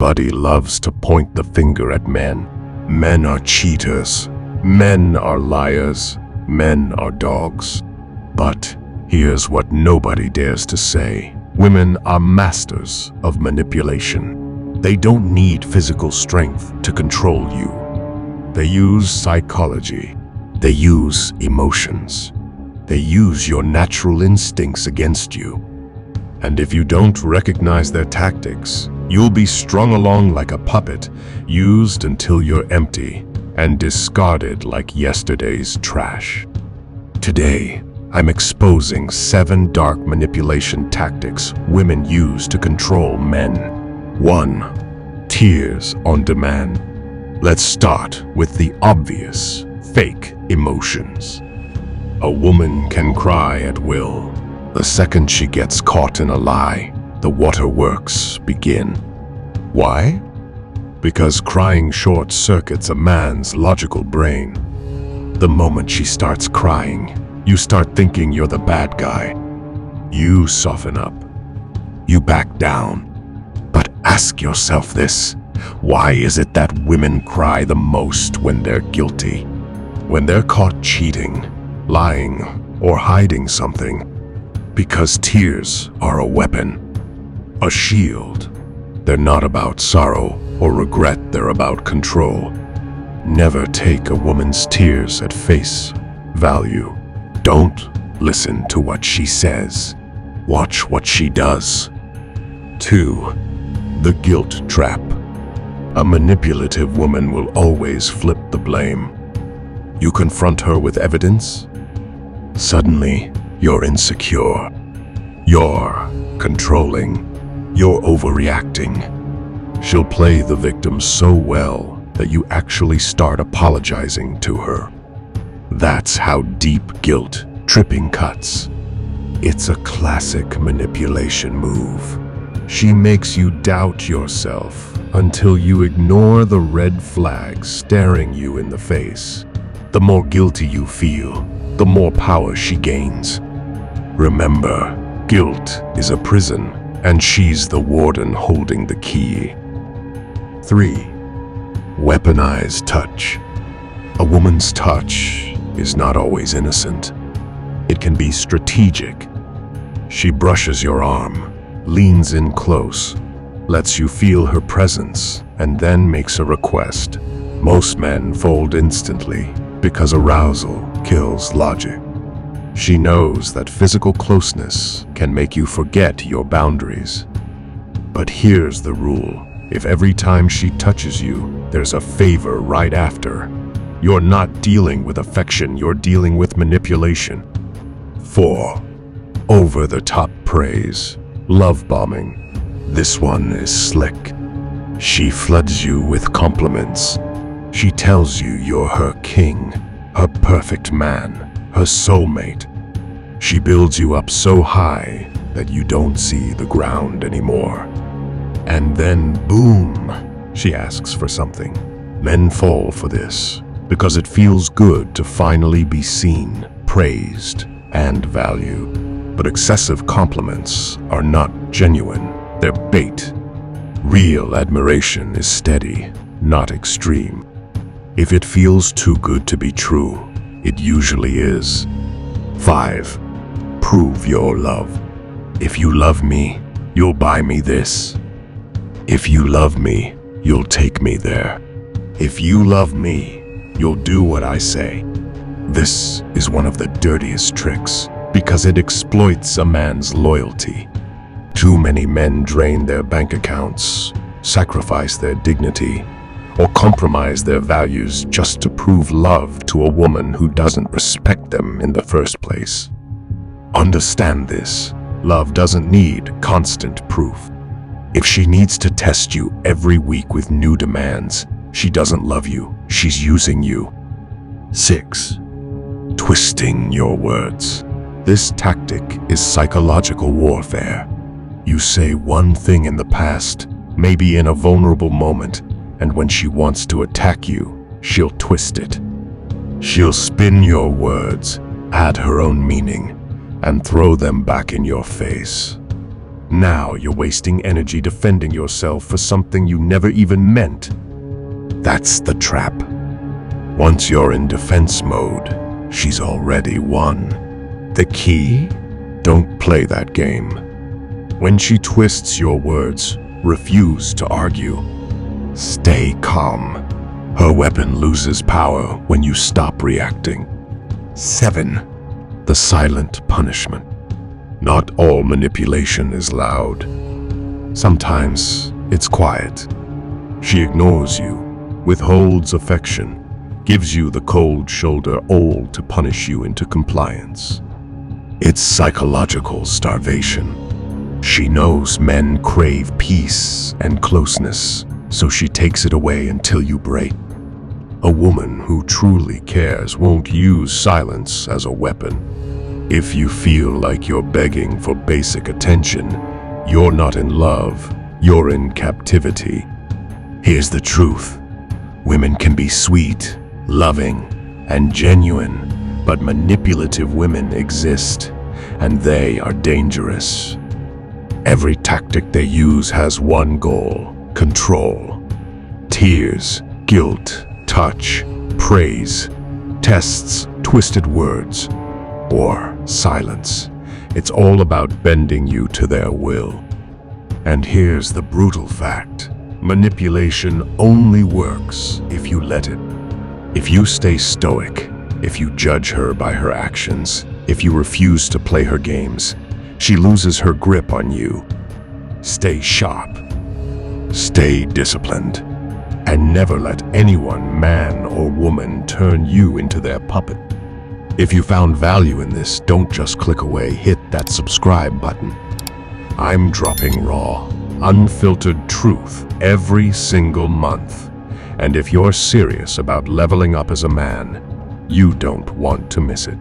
Everybody loves to point the finger at men. Men are cheaters. Men are liars. Men are dogs. But here's what nobody dares to say. Women are masters of manipulation. They don't need physical strength to control you. They use psychology. They use emotions. They use your natural instincts against you. And if you don't recognize their tactics, you'll be strung along like a puppet, used until you're empty, and discarded like yesterday's trash. Today, I'm exposing 7 dark manipulation tactics women use to control men. 1. Tears on demand. Let's start with the obvious, fake emotions. A woman can cry at will. The second she gets caught in a lie, the waterworks begin. Why? Because crying short-circuits a man's logical brain. The moment she starts crying, you start thinking you're the bad guy. You soften up. You back down. But ask yourself this: why is it that women cry the most when they're guilty? When they're caught cheating, lying, or hiding something? Because tears are a weapon, a shield. They're not about sorrow or regret, they're about control. Never take a woman's tears at face value. Don't listen to what she says. Watch what she does. 2. The guilt trap. A manipulative woman will always flip the blame. You confront her with evidence. Suddenly, you're insecure. You're controlling. You're overreacting. She'll play the victim so well that you actually start apologizing to her. That's how deep guilt tripping cuts. It's a classic manipulation move. She makes you doubt yourself until you ignore the red flags staring you in the face. The more guilty you feel, the more power she gains. Remember, guilt is a prison, and she's the warden holding the key. 3. Weaponized touch. A woman's touch is not always innocent. It can be strategic. She brushes your arm, leans in close, lets you feel her presence, and then makes a request. Most men fold instantly because arousal kills logic. She knows that physical closeness can make you forget your boundaries. But here's the rule. If every time she touches you, there's a favor right after, you're not dealing with affection, you're dealing with manipulation. 4. Over-the-top praise. Love bombing. This one is slick. She floods you with compliments. She tells you you're her king, her perfect man, her soulmate. She builds you up so high that you don't see the ground anymore. And then, boom, she asks for something. Men fall for this because it feels good to finally be seen, praised, and valued. But excessive compliments are not genuine, they're bait. Real admiration is steady, not extreme. If it feels too good to be true, it usually is. 5. Prove your love. If you love me, you'll buy me this. If you love me, you'll take me there. If you love me, you'll do what I say. This is one of the dirtiest tricks because it exploits a man's loyalty. Too many men drain their bank accounts, sacrifice their dignity, or compromise their values just to prove love to a woman who doesn't respect them in the first place. Understand this. Love doesn't need constant proof. If she needs to test you every week with new demands, she doesn't love you, she's using you. 6. Twisting your words. This tactic is psychological warfare. You say one thing in the past, maybe in a vulnerable moment, and when she wants to attack you, she'll twist it. She'll spin your words, add her own meaning, and throw them back in your face. Now you're wasting energy defending yourself for something you never even meant. That's the trap. Once you're in defense mode, she's already won. The key? Don't play that game. When she twists your words, refuse to argue. Stay calm. Her weapon loses power when you stop reacting. 7. The silent punishment. Not all manipulation is loud. Sometimes it's quiet. She ignores you, withholds affection, gives you the cold shoulder, all to punish you into compliance. It's psychological starvation. She knows men crave peace and closeness, so she takes it away until you break. A woman who truly cares won't use silence as a weapon. If you feel like you're begging for basic attention, you're not in love, you're in captivity. Here's the truth. Women can be sweet, loving, and genuine, but manipulative women exist, and they are dangerous. Every tactic they use has one goal: control. Tears, guilt, touch, praise, tests, twisted words, or silence. It's all about bending you to their will. And here's the brutal fact. Manipulation only works if you let it. If you stay stoic, if you judge her by her actions, if you refuse to play her games, she loses her grip on you. Stay sharp. Stay disciplined. And never let anyone, man or woman, turn you into their puppet. If you found value in this, don't just click away, hit that subscribe button. I'm dropping raw, unfiltered truth every single month. And if you're serious about leveling up as a man, you don't want to miss it.